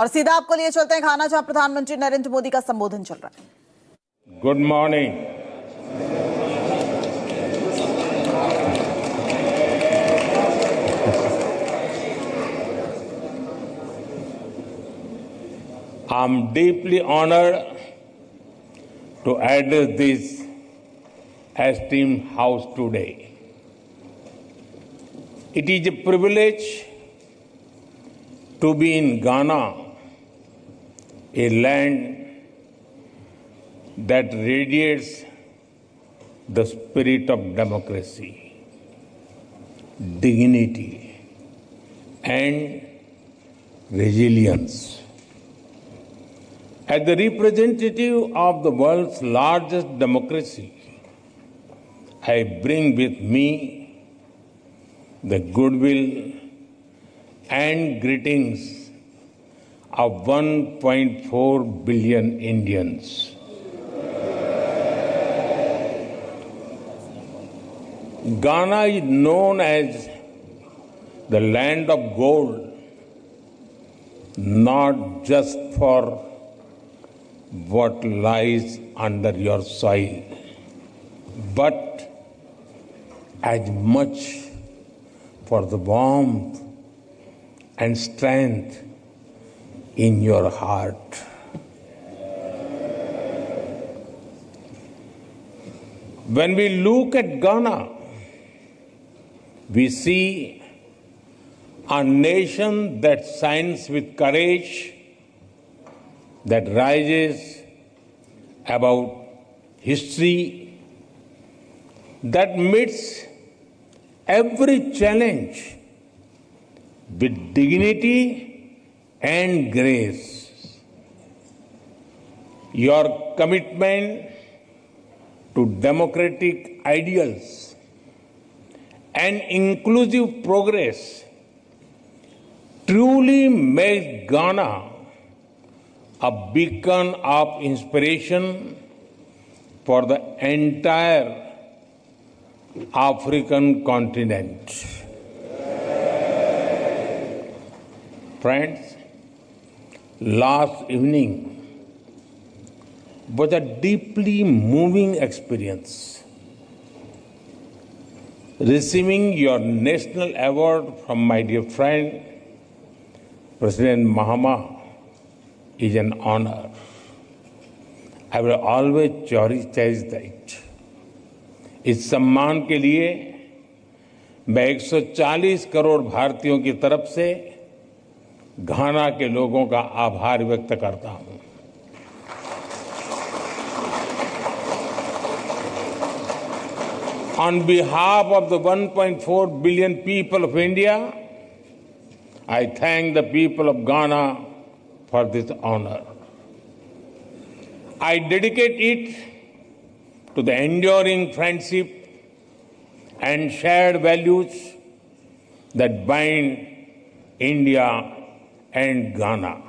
और सीधा आपको लिए चलते हैं खाना, जहां प्रधानमंत्री नरेंद्र मोदी का संबोधन चल रहा है। Good morning. I'm deeply honored to address this esteemed house today. It is a privilege to be in Ghana, a land that radiates the spirit of democracy, dignity, and resilience. As the representative of the world's largest democracy, I bring with me the goodwill and greetings of 1.4 billion Indians. Ghana is known as the land of gold, not just for what lies under your soil, but as much for the warmth and strength in your heart. When we look at Ghana, we see a nation that shines with courage, that rises above history, that meets every challenge with dignity and grace. Your commitment to democratic ideals and inclusive progress truly makes Ghana a beacon of inspiration for the entire African continent. Friends, last evening was a deeply moving experience. Receiving your national award from my dear friend, President Mahama, is an honor. I will always cherish that. इस सम्मान के लिए मैं 140 करोड़ भारतीयों की तरफ से घाना के लोगों का आभार व्यक्त करता हूं। On behalf of the 1.4 billion people of India, I thank the people of Ghana for this honor. I dedicate it to the enduring friendship and shared values that bind India and Ghana.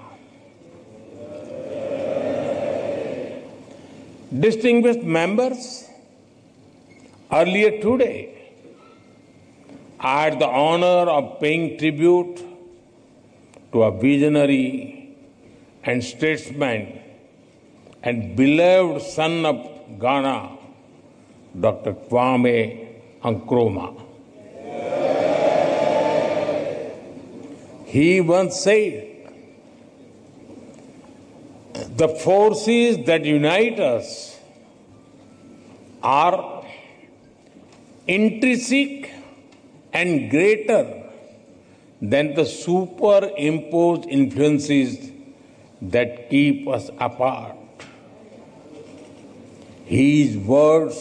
Distinguished members, earlier today, I had the honor of paying tribute to a visionary and statesman and beloved son of Ghana, Dr. Kwame Nkrumah. He once said, "The forces that unite us are intrinsic and greater than the superimposed influences that keep us apart." His words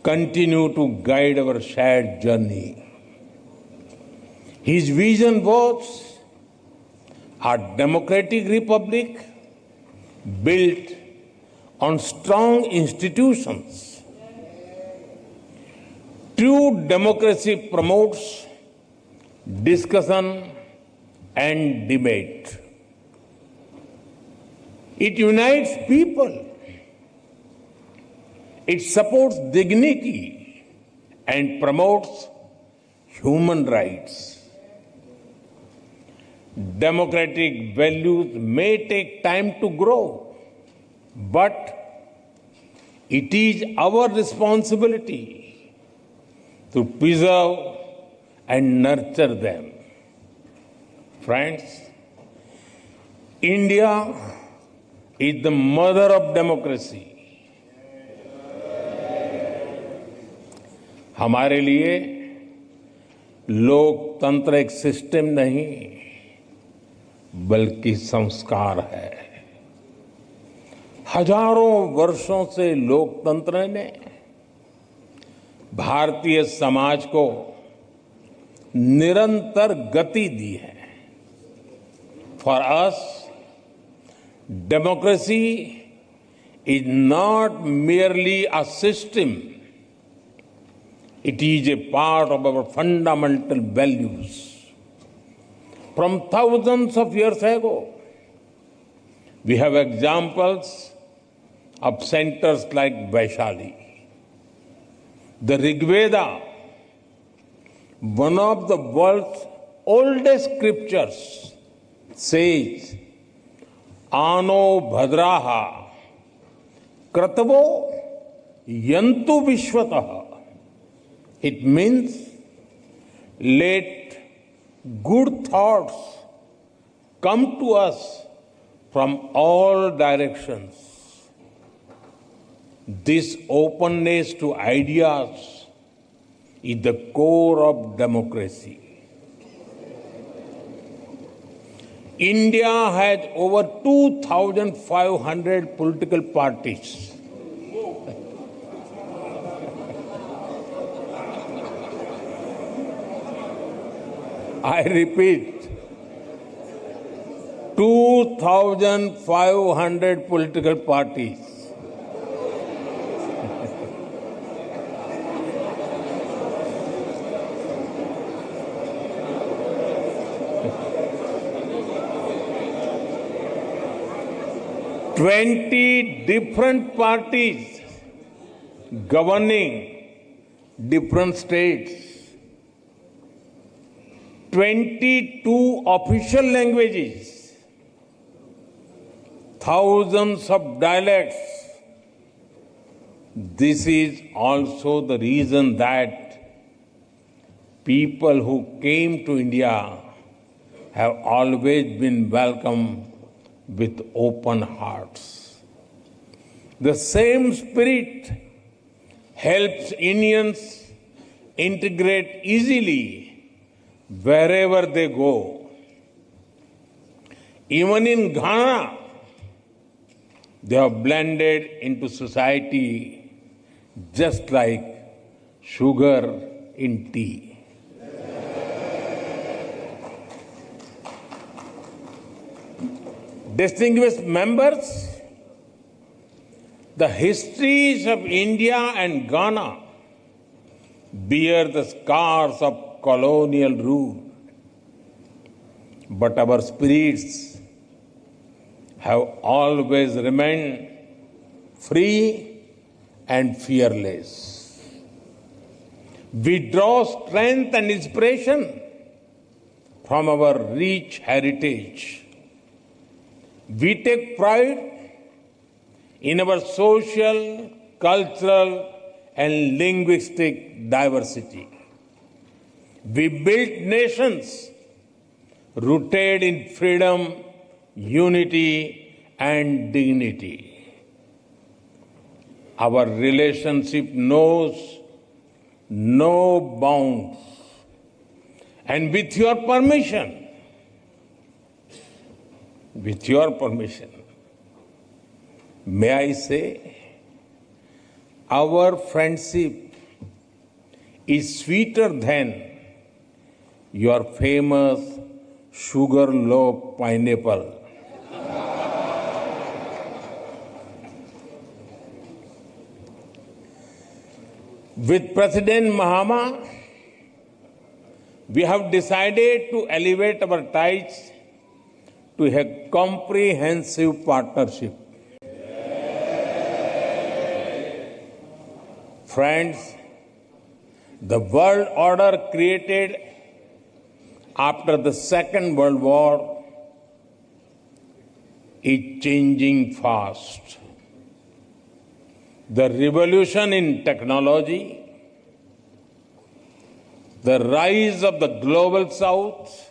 continue to guide our shared journey. His vision was a democratic republic built on strong institutions. True democracy promotes discussion and debate. It unites people. It supports dignity and promotes human rights. democratic values may take time to grow, but it is our responsibility to preserve and nurture them. Friends, India is the mother of democracy. हमारे लिए लोकतंत्र एक system नहीं बल्कि संस्कार है। हजारों वर्षों से लोकतंत्र ने भारतीय समाज को निरंतर गति दी है। For us democracy is not merely a system, it is a part of our fundamental values. From thousands of years ago, we have examples of centers like Vaishali. The Rig Veda, one of the world's oldest scriptures, says, Ano bhadraha kratavo yantu vishwataha. It means let good thoughts come to us from all directions. This openness to ideas is the core of democracy. India has over 2,500 political parties. I repeat, 2,500 political parties. Twenty different parties governing different states. 22 official languages, thousands of dialects. This is also the reason that people who came to India have always been welcomed with open hearts. The same spirit helps Indians integrate easily wherever they go. Even in Ghana, they have blended into society just like sugar in tea. Distinguished members, the histories of India and Ghana bear the scars of colonial rule, but our spirits have always remained free and fearless. We draw strength and inspiration from our rich heritage. We take pride in our social, cultural, and linguistic diversity. We built nations rooted in freedom, unity, and dignity. Our relationship knows no bounds. And with your permission, may I say, our friendship is sweeter than your famous sugar loaf pineapple. With President Mahama, we have decided to elevate our ties to a comprehensive partnership. Friends, the world order created after the Second World War is changing fast. The revolution in technology, the rise of the global south,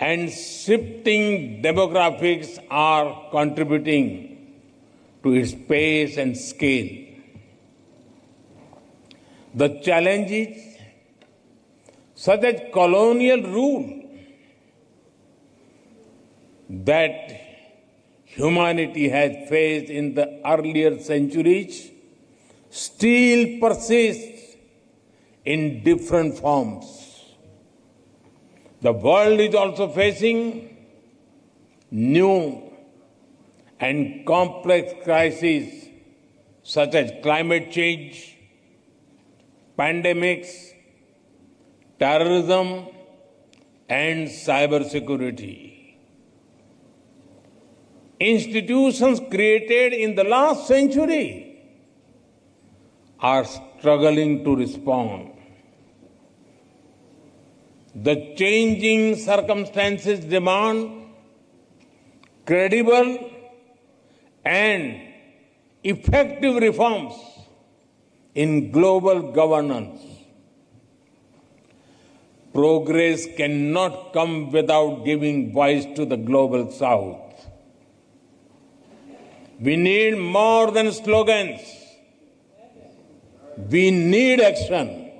and shifting demographics are contributing to its pace and scale. The challenges, such as colonial rule, that humanity has faced in the earlier centuries, still persist in different forms. The world is also facing new and complex crises such as climate change, pandemics, terrorism, and cybersecurity. Institutions created in the last century are struggling to respond. The changing circumstances demand credible and effective reforms in global governance. Progress cannot come without giving voice to the global south. We need more than slogans. We need action.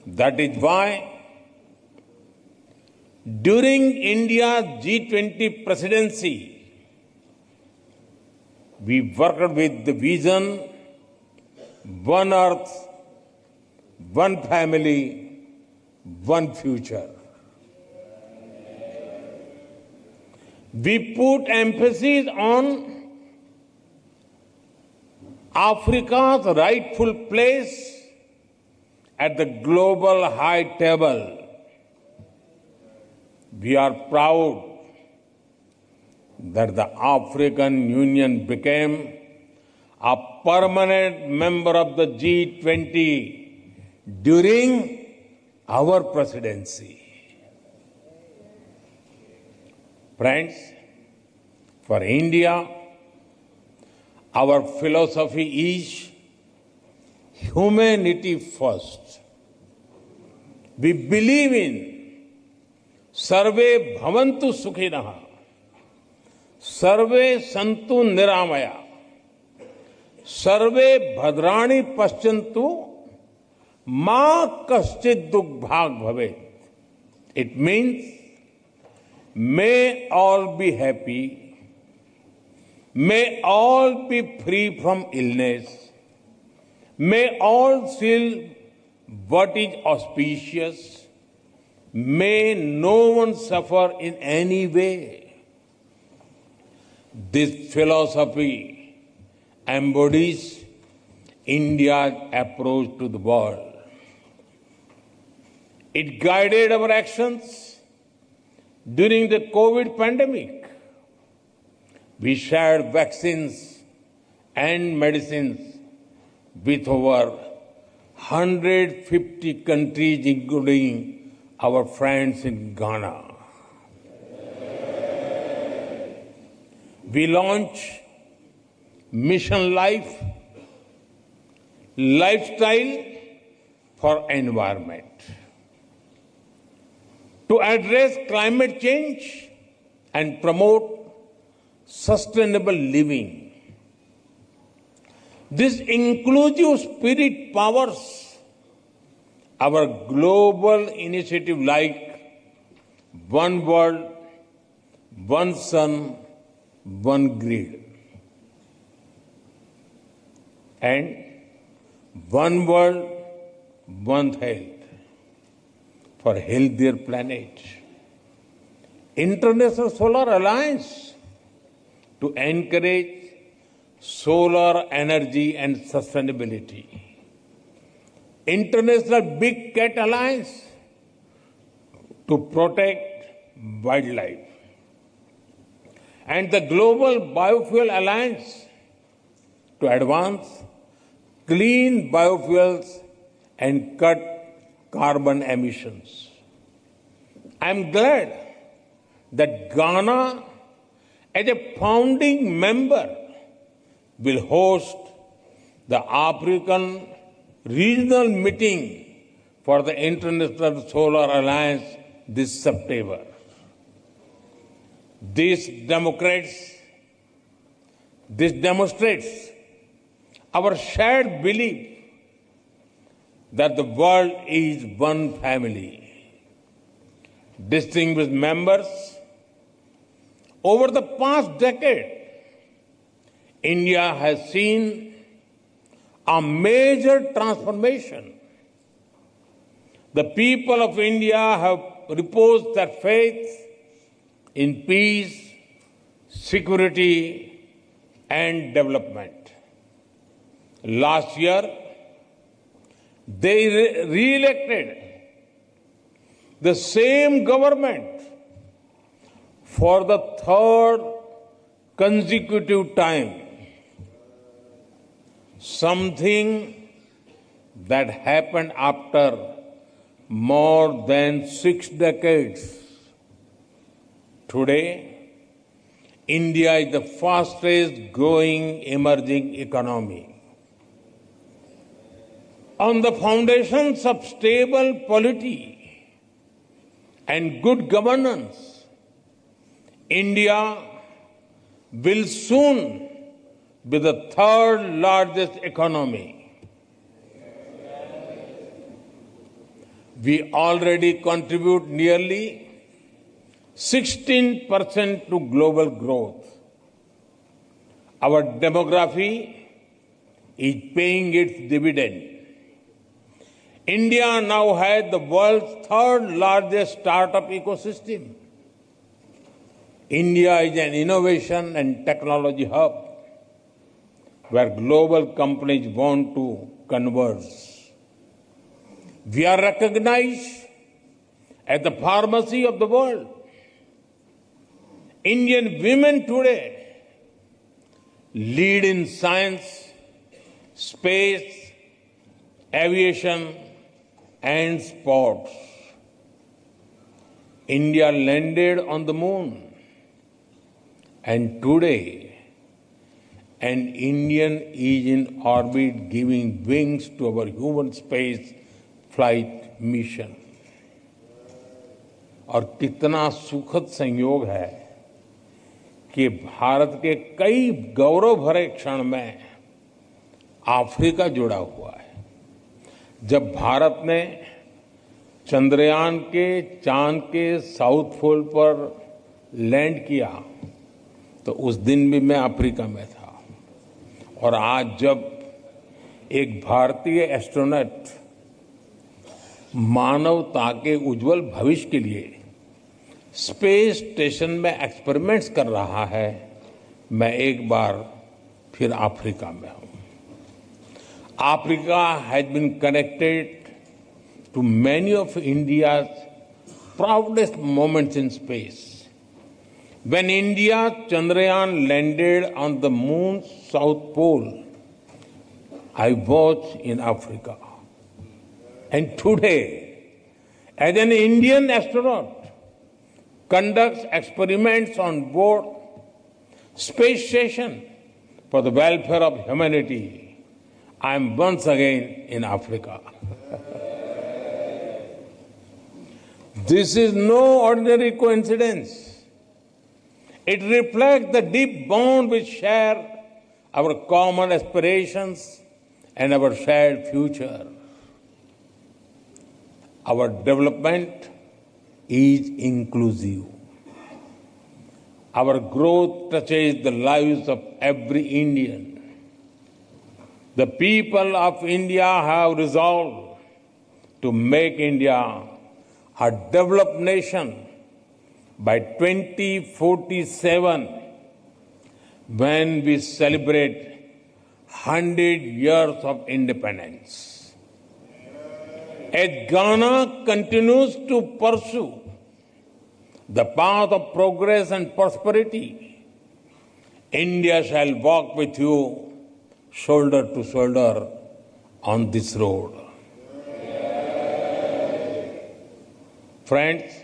That is why during India's G20 presidency, we worked with the vision One Earth, One Family, One Future. We put emphasis on Africa's rightful place at the global high table. We are proud that the African Union became a permanent member of the G20 during our presidency. Friends, for India, our philosophy is humanity first. We believe in Sarve Bhavantu Sukhinah, Sarve Santu Niramaya, Sarve Bhadrani Paschantu, Ma Kaschid Dukh Bhag Bhavet. It means, may all be happy, may all be free from illness, may all feel what is auspicious, may no one suffer in any way. This philosophy embodies India's approach to the world. It guided our actions during the COVID pandemic. We shared vaccines and medicines with over 150 countries, including our friends in Ghana. We launched Mission Life, Lifestyle for Environment, to address climate change and promote sustainable living. This inclusive spirit powers our global initiative like One World, One Sun, One Grid, and One World, One Health for a healthier planet. International Solar Alliance to encourage solar energy and sustainability. International Big Cat Alliance to protect wildlife. And the Global Biofuel Alliance to advance clean biofuels and cut carbon emissions. I am glad that Ghana, as a founding member, will host the African Regional Meeting for the International Solar Alliance this September. This demonstrates our shared belief that the world is one family. Distinguished members, over the past decade, India has seen a major transformation. The people of India have reposed their faith in peace, security, and development. Last year, they re-elected the same government for the third consecutive time. Something that happened after more than 6 decades. Today, India is the fastest growing emerging economy. On the foundations of stable polity and good governance, India will soon be the third largest economy. We already contribute nearly 16% to global growth. Our demography is paying its dividend. India now has the world's third largest startup ecosystem. India is an innovation and technology hub where global companies want to converge. We are recognized as the pharmacy of the world. Indian women today lead in science, space, aviation, and sports. India landed on the moon, and today an Indian is in orbit giving wings to our human space flight mission. और कितना सुखद संयोग है कि भारत के कई गौरव भरे क्षण में अफ्रीका जुड़ा हुआ है. जब भारत ने चंद्रयान के चांद के साउथ पोल पर लैंड किया तो उस दिन भी मैं अफ्रीका में था. और आज जब एक भारतीय एस्ट्रोनॉट मानवता के उज्जवल भविष्य के लिए स्पेस स्टेशन में एक्सपेरिमेंट्स कर रहा है, मैं एक बार फिर अफ्रीका में हूं. Africa has been connected to many of India's proudest moments in space. When India Chandrayaan landed on the moon's south pole, I was in Africa. And today, as an Indian astronaut conducts experiments on board space station for the welfare of humanity, I am once again in Africa. This is no ordinary coincidence. It reflects the deep bond we share, our common aspirations, and our shared future. Our development is inclusive. Our growth touches the lives of every Indian. The people of India have resolved to make India a developed nation by 2047, when we celebrate 100 years of independence. As Ghana continues to pursue the path of progress and prosperity, India shall walk with you shoulder to shoulder on this road. Friends,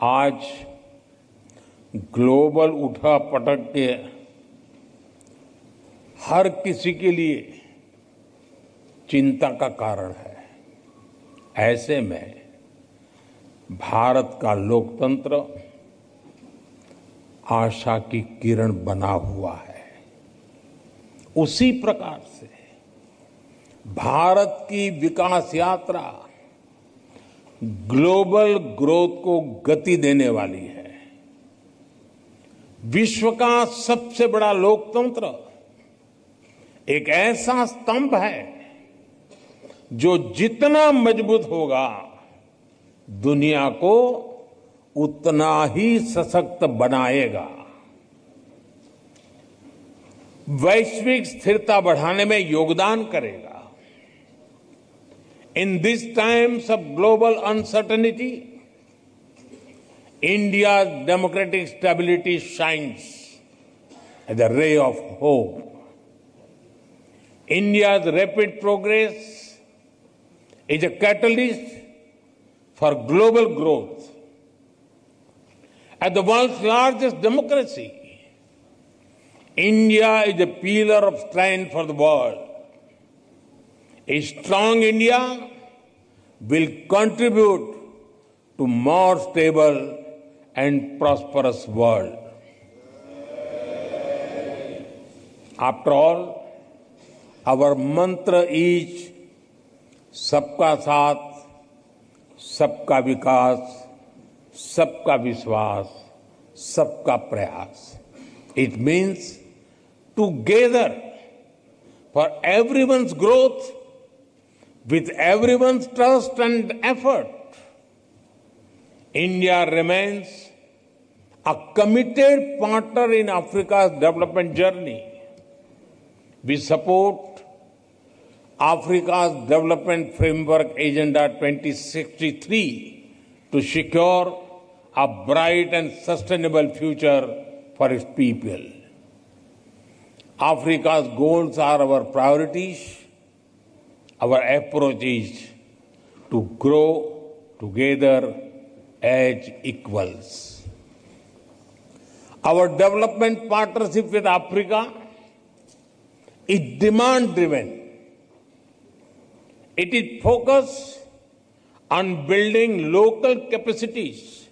आज global उठा पटक के हर किसी के लिए चिंता का कारण है। ऐसे में भारत का लोकतंत्र आशा की किरण बना हुआ है। उसी प्रकार से भारत की विकास यात्रा ग्लोबल ग्रोथ को गति देने वाली है। विश्व का सबसे बड़ा लोकतंत्र एक ऐसा स्तंभ है जो जितना मजबूत होगा दुनिया को उतना ही सशक्त बनाएगा। वैश्विक स्थिरता बढ़ाने में योगदान करेगा। In these times of global uncertainty, India's democratic stability shines as a ray of hope. India's rapid progress is a catalyst for global growth. As the world's largest democracy, India is a pillar of strength for the world. A strong India will contribute to more stable and prosperous world. After all, our mantra is सबका साथ, सबका विकास, सबका विश्वास, सबका प्रयास. It means together for everyone's growth, with everyone's trust and effort. India remains a committed partner in Africa's development journey. We support Africa's Development Framework Agenda 2063 to secure a bright and sustainable future for its people. Africa's goals are our priorities. Our approach is to grow together as equals. Our development partnership with Africa is demand-driven. It is focused on building local capacities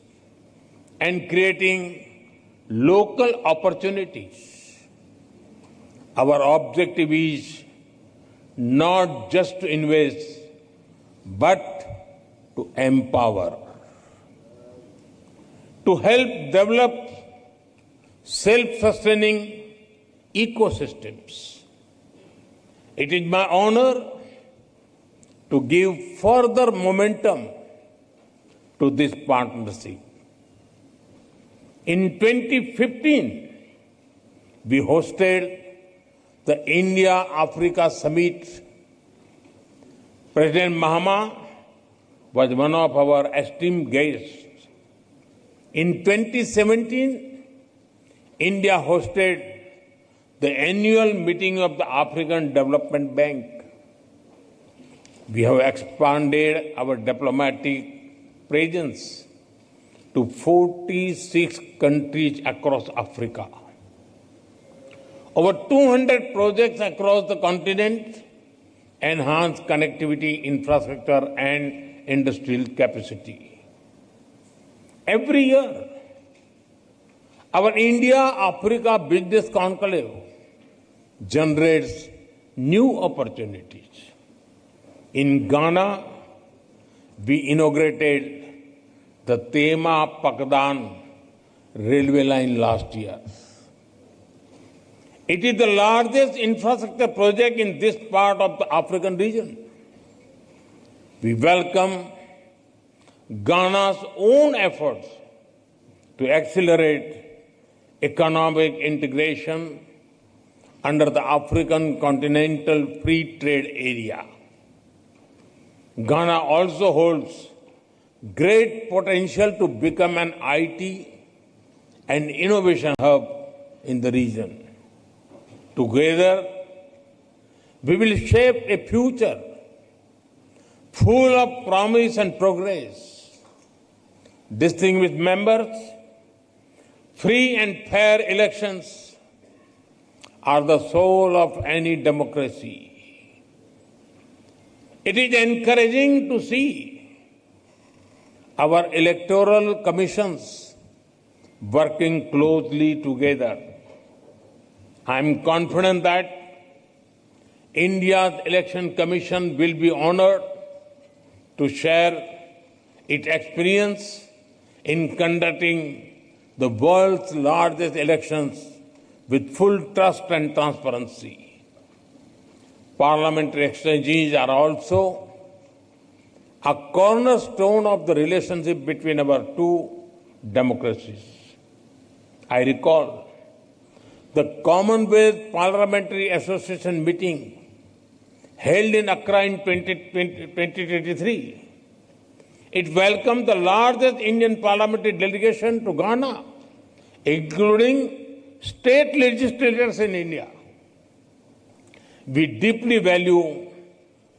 and creating local opportunities. Our objective is not just to invest, but to empower, to help develop self-sustaining ecosystems. It is my honor to give further momentum to this partnership. In 2015, we hosted the India-Africa Summit. President Mahama was one of our esteemed guests. In 2017, India hosted the annual meeting of the African Development Bank. We have expanded our diplomatic presence to 46 countries across Africa. Over 200 projects across the continent enhance connectivity, infrastructure, and industrial capacity. Every year, our India-Africa Business Conclave generates new opportunities. In Ghana, we inaugurated the Tema-Pakdan railway line last year. It is the largest infrastructure project in this part of the African region. We welcome Ghana's own efforts to accelerate economic integration under the African Continental Free Trade Area. Ghana also holds great potential to become an IT and innovation hub in the region. Together, we will shape a future full of promise and progress. Distinguished members, free and fair elections are the soul of any democracy. It is encouraging to see our electoral commissions working closely together. I am confident that India's Election Commission will be honored to share its experience in conducting the world's largest elections with full trust and transparency. Parliamentary exchanges are also a cornerstone of the relationship between our two democracies. I recall the Commonwealth Parliamentary Association meeting held in Accra in 2023. It welcomed the largest Indian parliamentary delegation to Ghana, including state legislators in India. We deeply value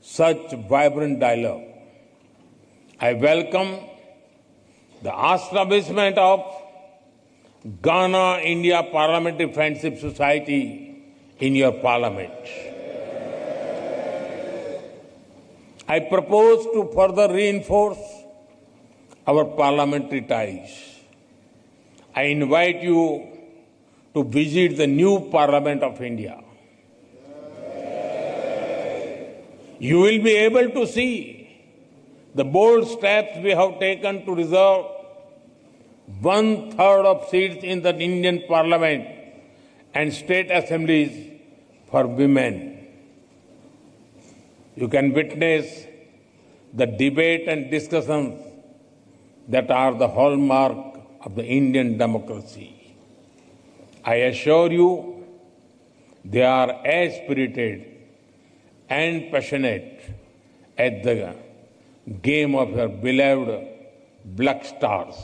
such vibrant dialogue. I welcome the establishment of Ghana-India Parliamentary Friendship Society in your parliament. I propose to further reinforce our parliamentary ties. I invite you to visit the new Parliament of India. You will be able to see the bold steps we have taken to reserve 1/3 of seats in the Indian Parliament and state assemblies for women. You can witness the debate and discussions that are the hallmark of the Indian democracy. I assure you, they are as spirited and passionate at the game of your beloved Black Stars.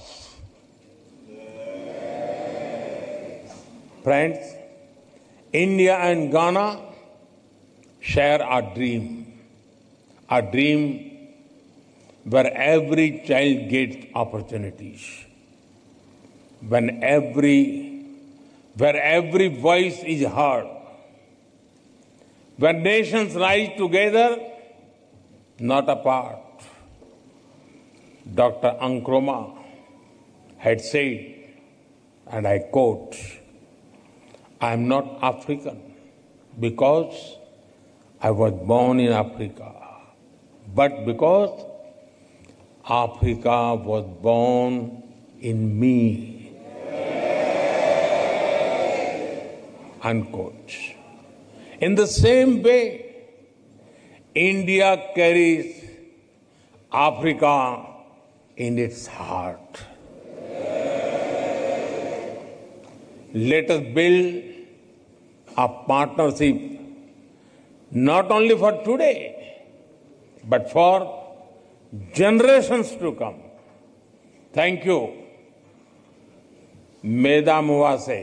Friends, India and Ghana share a dream where every child gets opportunities, where every voice is heard, where nations rise together, not apart. Dr. Nkrumah had said, and I quote, "I am not African because I was born in Africa, but because Africa was born in me." Unquote. In the same way, India carries Africa in its heart. Let us build a partnership not only for today, but for generations to come. Thank you. Medha Muwase.